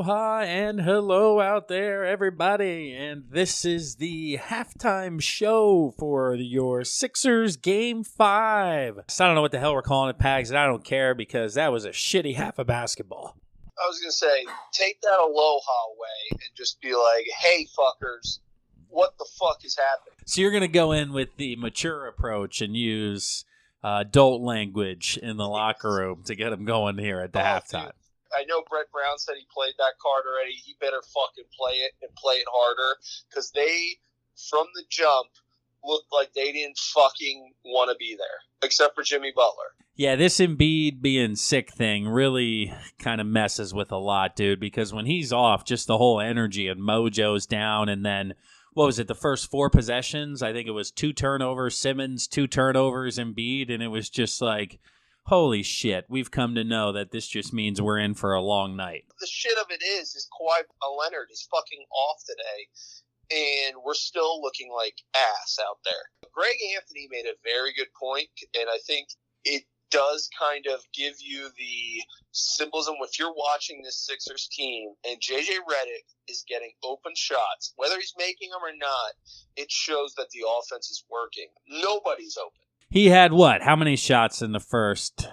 Aloha and hello out there, everybody. And this is the halftime show for your Sixers Game 5. So I don't know what the hell we're calling it, Pags, and I don't care because that was a shitty half of basketball. I was going to say, take that aloha away and just be like, hey, fuckers, what the fuck is happening? So you're going to go in with the mature approach and use adult language in the locker room to get them going here at the halftime. Dude. I know Brett Brown said he played that card already. He better fucking play it and play it harder because they, from the jump, looked like they didn't fucking want to be there, except for Jimmy Butler. Yeah, this Embiid being sick thing really kind of messes with a lot, dude, because when he's off, just the whole energy and mojo's down, and then, what was it, the first 4 possessions? I think it was 2 turnovers, Simmons, 2 turnovers, Embiid, and it was just like, holy shit, we've come to know that this just means we're in for a long night. The shit of it is Kawhi Leonard is fucking off today, and we're still looking like ass out there. Greg Anthony made a very good point, and I think it does kind of give you the symbolism. If you're watching this Sixers team and JJ Redick is getting open shots, whether he's making them or not, it shows that the offense is working. Nobody's open. He had what? How many shots in the first?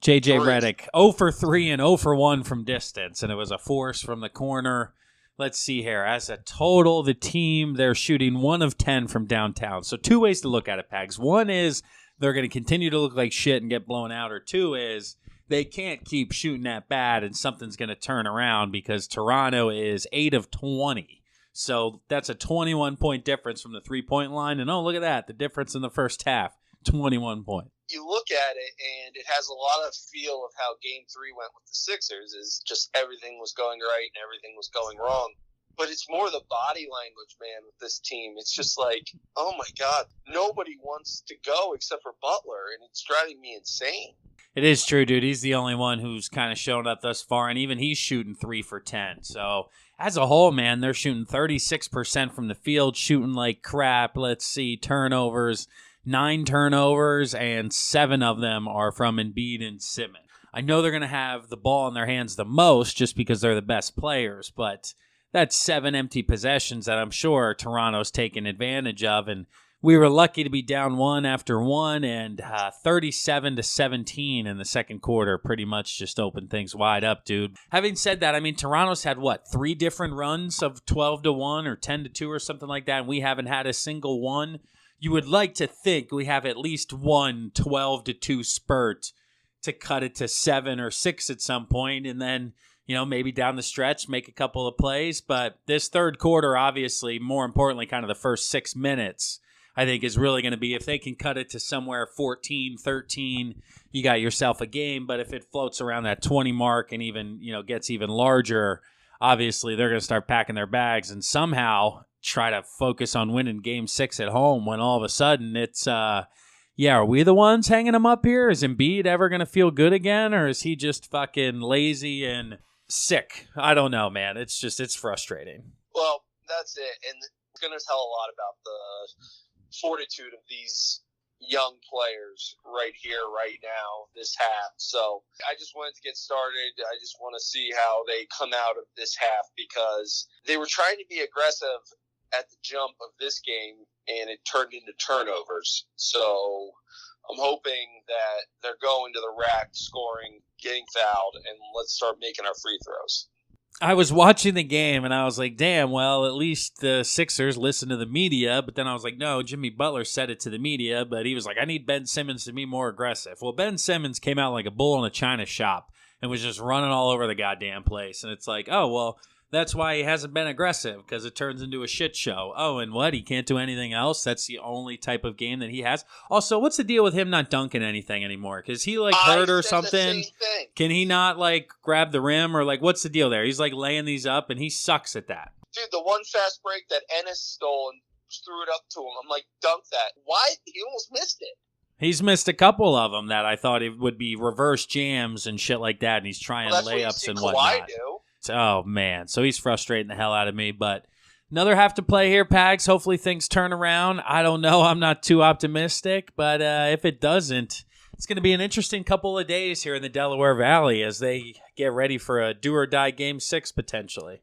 JJ Redick, 0 for 3 and 0 for 1 from distance, and it was a force from the corner. Let's see here. As a total, the team, they're shooting 1 of 10 from downtown. So 2 ways to look at it, Pags. 1 is they're going to continue to look like shit and get blown out, or 2 is they can't keep shooting that bad and something's going to turn around because Toronto is 8 of 20. So that's a 21-point difference from the three-point line, and oh, look at that, the difference in the first half. 21 points. You look at it, and it has a lot of feel of how Game 3 went with the Sixers, is just everything was going right and everything was going wrong. But it's more the body language, man, with this team. It's just like, oh my God, nobody wants to go except for Butler, and it's driving me insane. It is true, dude. He's the only one who's kind of shown up thus far, and even he's shooting 3 for 10. So as a whole, man, they're shooting 36% from the field, shooting like crap. Let's see, turnovers. 9 turnovers, and 7 of them are from Embiid and Simmons. I know they're going to have the ball in their hands the most just because they're the best players, but that's 7 empty possessions that I'm sure Toronto's taking advantage of, and we were lucky to be down 1 after 1, and 37-17 in the second quarter pretty much just opened things wide up, dude. Having said that, I mean, Toronto's had, 3 different runs of 12-1 or 10-2 or something like that, and we haven't had a single one. You would like to think we have at least one 12-2 spurt to cut it to 7 or 6 at some point, and then, maybe down the stretch, make a couple of plays. But this third quarter, obviously, more importantly, kind of the first 6 minutes, I think is really going to be, if they can cut it to somewhere 14, 13, you got yourself a game. But if it floats around that 20 mark and even, gets even larger, obviously they're going to start packing their bags and somehow try to focus on winning Game 6 at home when all of a sudden it's, are we the ones hanging him up here? Is Embiid ever going to feel good again, or is he just fucking lazy and sick? I don't know, man. It's frustrating. Well, that's it, and it's going to tell a lot about the fortitude of these young players right here, right now, this half. So I just wanted to get started. I just want to see how they come out of this half because they were trying to be aggressive at the jump of this game, and it turned into turnovers. So I'm hoping that they're going to the rack, scoring, getting fouled, and let's start making our free throws. I was watching the game, and I was like, damn, well, at least the Sixers listen to the media. But then I was like, no, Jimmy Butler said it to the media, but he was like, I need Ben Simmons to be more aggressive. Well, Ben Simmons came out like a bull in a china shop and was just running all over the goddamn place. And it's like, oh, well, that's why he hasn't been aggressive, because it turns into a shit show. Oh, and what? He can't do anything else? That's the only type of game that he has? Also, what's the deal with him not dunking anything anymore? Because he, hurt or something? Can he not, grab the rim? Or, what's the deal there? He's, laying these up, and he sucks at that. Dude, the one fast break that Ennis stole and threw it up to him, I'm like, dunk that. Why? He almost missed it. He's missed a couple of them that I thought it would be reverse jams and shit like that, and he's trying layups and whatnot. Oh, man. So he's frustrating the hell out of me. But another half to play here, Pags. Hopefully things turn around. I don't know. I'm not too optimistic. But if it doesn't, It's going to be an interesting couple of days here in the Delaware Valley as they get ready for a do-or-die Game 6 potentially.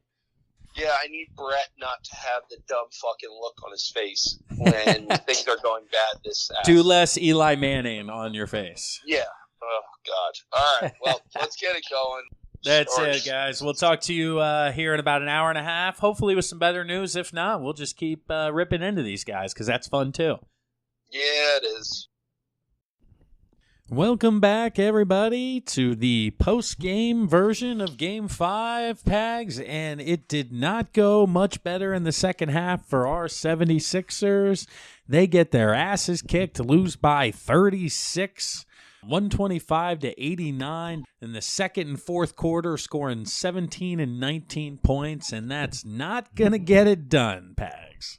Yeah, I need Brett not to have the dumb fucking look on his face when things are going bad this fast. Do less Eli Manning on your face. Yeah. Oh, God. All right. Well, let's get it going. That's it, guys. We'll talk to you here in about an hour and a half, hopefully with some better news. If not, we'll just keep ripping into these guys because that's fun too. Yeah, it is. Welcome back, everybody, to the post-game version of Game 5, Pags, and it did not go much better in the second half for our 76ers. They get their asses kicked, lose by 36, 125-89 in the second and fourth quarter, scoring 17 and 19 points, and that's not going to get it done, Pags.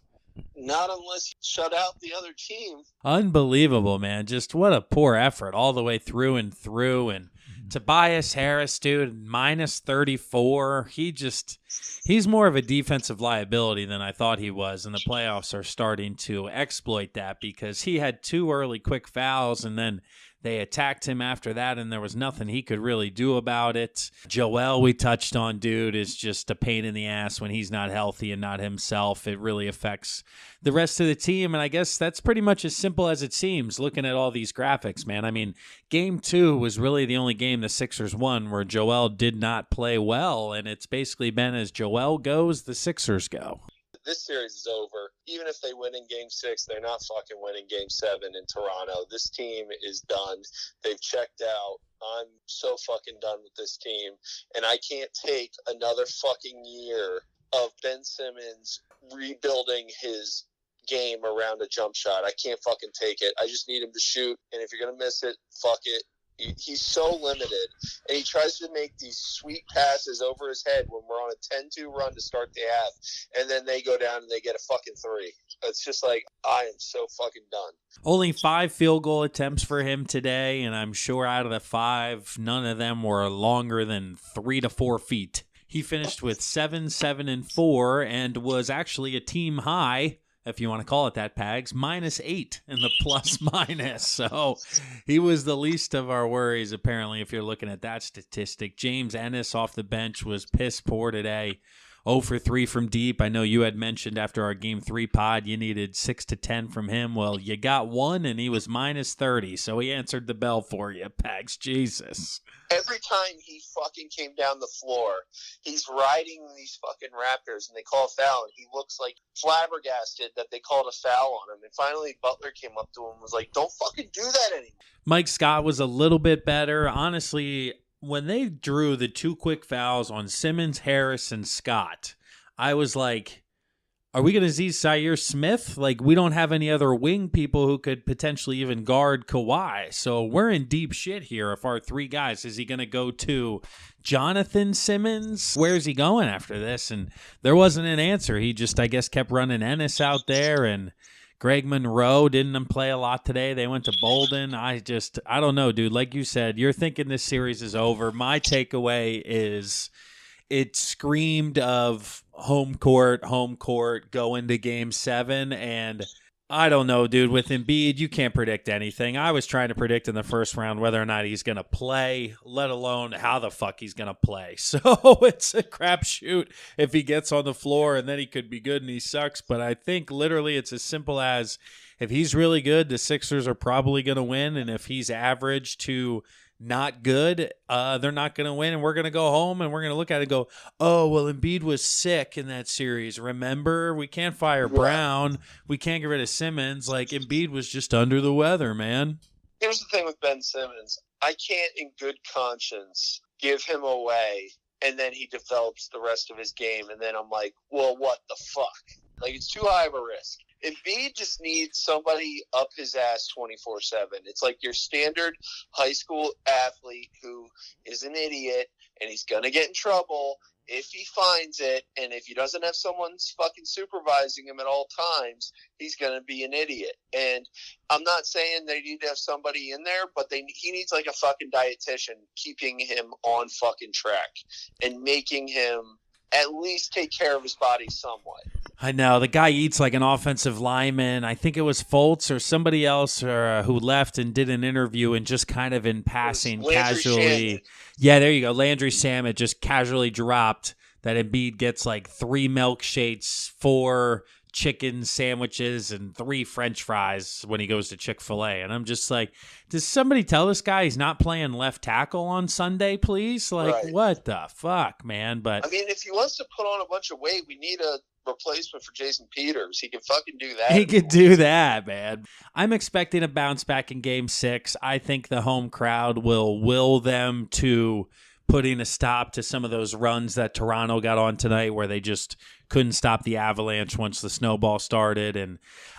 Not unless you shut out the other team. Unbelievable, man. Just what a poor effort all the way through and through. And Tobias Harris, dude, minus 34. He's more of a defensive liability than I thought he was. And the playoffs are starting to exploit that because he had 2 early quick fouls and then they attacked him after that, and there was nothing he could really do about it. Joel, we touched on, dude, is just a pain in the ass when he's not healthy and not himself. It really affects the rest of the team, and I guess that's pretty much as simple as it seems, looking at all these graphics, man. I mean, Game 2 was really the only game the Sixers won where Joel did not play well, and it's basically been as Joel goes, the Sixers go. This series is over. Even if they win in Game 6, they're not fucking winning Game 7 in Toronto. This team is done. They've checked out. I'm so fucking done with this team. And I can't take another fucking year of Ben Simmons rebuilding his game around a jump shot. I can't fucking take it. I just need him to shoot. And if you're going to miss it, fuck it. He's so limited, and he tries to make these sweet passes over his head when we're on a 10-2 run to start the half, and then they go down and they get a fucking 3. It's just like, I am so fucking done. Only 5 field goal attempts for him today, and I'm sure out of the 5, none of them were longer than 3 to 4 feet. He finished with 7, 7, and 4, and was actually a team high, if you want to call it that, Pags, -8 in the plus-minus. So he was the least of our worries, apparently, if you're looking at that statistic. James Ennis off the bench was piss poor today. 0 for 3 from deep. I know you had mentioned after our Game 3 pod you needed 6 to 10 from him. Well, you got 1, and he was -30, so he answered the bell for you, Pags. Jesus. Every time he fucking came down the floor, he's riding these fucking Raptors, and they call a foul, and he looks like flabbergasted that they called a foul on him. And finally, Butler came up to him and was like, don't fucking do that anymore. Mike Scott was a little bit better. Honestly, when they drew the 2 quick fouls on Simmons, Harris, and Scott, I was like, are we going to see Zaire Smith? Like, we don't have any other wing people who could potentially even guard Kawhi. So we're in deep shit here if our 3 guys. Is he going to go to Jonathan Simmons? Where's he going after this? And there wasn't an answer. He just, I guess, kept running Ennis out there, and Greg Monroe didn't play a lot today. They went to Bolden. I don't know, dude. Like you said, you're thinking this series is over. My takeaway is it screamed of home court, go into Game 7, and I don't know, dude. With Embiid, you can't predict anything. I was trying to predict in the first round whether or not he's going to play, let alone how the fuck he's going to play. So it's a crapshoot if he gets on the floor, and then he could be good and he sucks. But I think literally it's as simple as if he's really good, the Sixers are probably going to win, and if he's average to not good, they're not going to win, and we're going to go home and we're going to look at it and go, oh, well, Embiid was sick in that series. Remember, we can't fire Brown. We can't get rid of Simmons. Like, Embiid was just under the weather, man. Here's the thing with Ben Simmons. I can't in good conscience give him away, and then he develops the rest of his game, and then I'm like, well, what the fuck? Like, it's too high of a risk. Embiid just needs somebody up his ass 24/7. It's like your standard high school athlete who is an idiot, and he's going to get in trouble if he finds it, and if he doesn't have someone fucking supervising him at all times, he's going to be an idiot. And I'm not saying they need to have somebody in there, but he needs like a fucking dietitian keeping him on fucking track and making him at least take care of his body somewhat. I know. The guy eats like an offensive lineman. I think it was Fultz or somebody else who left and did an interview and just kind of in passing casually. Yeah, there you go. Landry Shamet just casually dropped that Embiid gets like 3 milkshakes, 4 chicken sandwiches, and 3 French fries when he goes to Chick-fil-A. And I'm just like, does somebody tell this guy he's not playing left tackle on Sunday, please? Like, What the fuck, man? But I mean, if he wants to put on a bunch of weight, we need a replacement for Jason Peters. He can fucking do that. He could do that, man. I'm expecting a bounce back in Game 6. I think the home crowd will will them to putting a stop to some of those runs that Toronto got on tonight where they just couldn't stop the Avalanche once the snowball started. And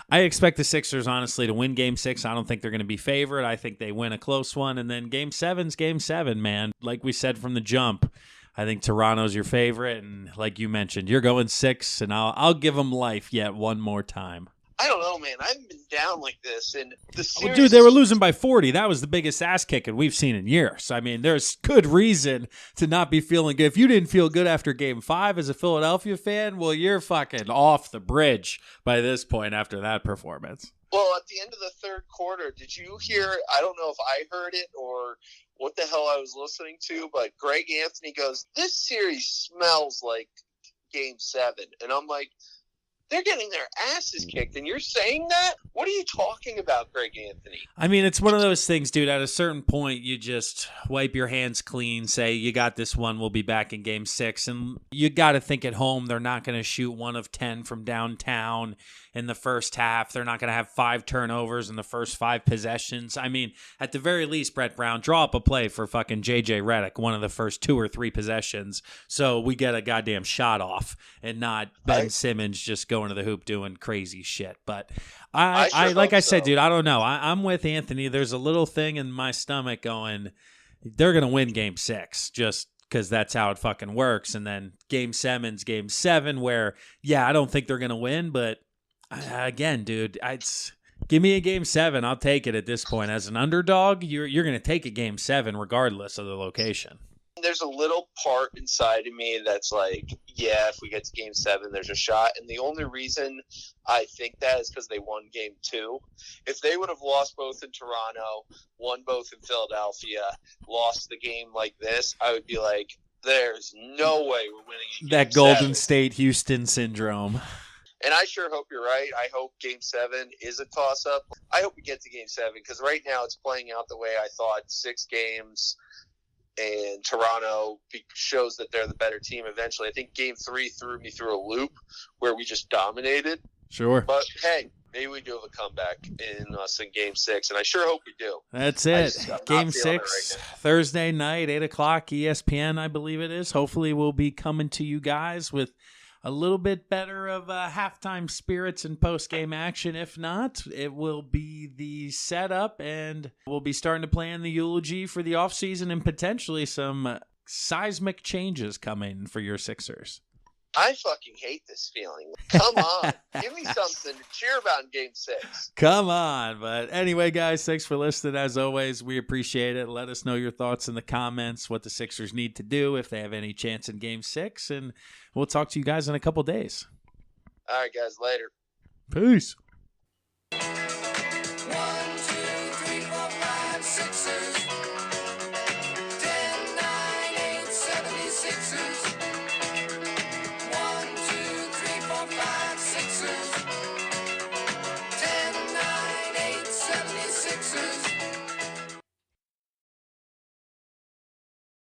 I expect the Sixers, honestly, to win Game 6. I don't think they're going to be favored. I think they win a close one. And then Game 7's Game 7, man. Like we said from the jump, I think Toronto's your favorite. And like you mentioned, you're going 6, and I'll give them life yet one more time. I don't know, man. I haven't been down like this. And the series, dude, they were losing by 40. That was the biggest ass kicking we've seen in years. I mean, there's good reason to not be feeling good. If you didn't feel good after Game 5 as a Philadelphia fan, well, you're fucking off the bridge by this point after that performance. Well, at the end of the third quarter, did you hear, I don't know if I heard it or what the hell I was listening to, but Greg Anthony goes, this series smells like Game 7. And I'm like, they're getting their asses kicked, and you're saying that? What are you talking about, Greg Anthony? I mean, it's one of those things, dude. At a certain point, you just wipe your hands clean, say, you got this one, we'll be back in Game 6. And you got to think at home they're not going to shoot 1 of 10 from downtown in the first half. They're not going to have 5 turnovers in the first 5 possessions. I mean, at the very least, Brett Brown, draw up a play for fucking J.J. Redick one of the first 2 or 3 possessions so we get a goddamn shot off and not Ben Simmons just going to the hoop doing crazy shit. But I like I said, dude, I don't know. I'm with Anthony. There's a little thing in my stomach going, they're going to win Game 6 just because that's how it fucking works. And then Game 7's Game 7 where, yeah, I don't think they're going to win, but again, dude, give me a Game 7. I'll take it at this point. As an underdog, you're going to take a Game 7 regardless of the location. There's a little part inside of me that's like, yeah, if we get to Game 7, there's a shot. And the only reason I think that is because they won Game 2. If they would have lost both in Toronto, won both in Philadelphia, lost the game like this, I would be like, there's no way we're winning in Game 7. That Golden State Houston syndrome. And I sure hope you're right. I hope Game 7 is a toss-up. I hope we get to Game 7 because right now it's playing out the way I thought. 6 games, and Toronto shows that they're the better team eventually. I think Game 3 threw me through a loop where we just dominated. Sure. But, hey, maybe we do have a comeback in Game 6, and I sure hope we do. That's it. Game 6, right, Thursday night, 8 o'clock, ESPN, I believe it is. Hopefully we'll be coming to you guys with a little bit better of halftime spirits and post-game action. If not, it will be the setup, and we'll be starting to plan the eulogy for the offseason and potentially some seismic changes coming for your Sixers. I fucking hate this feeling. Come on. Give me something to cheer about in Game 6. Come on. But anyway, guys, thanks for listening. As always, we appreciate it. Let us know your thoughts in the comments, what the Sixers need to do if they have any chance in Game 6. And we'll talk to you guys in a couple days. All right, guys. Later. Peace. 1, 2.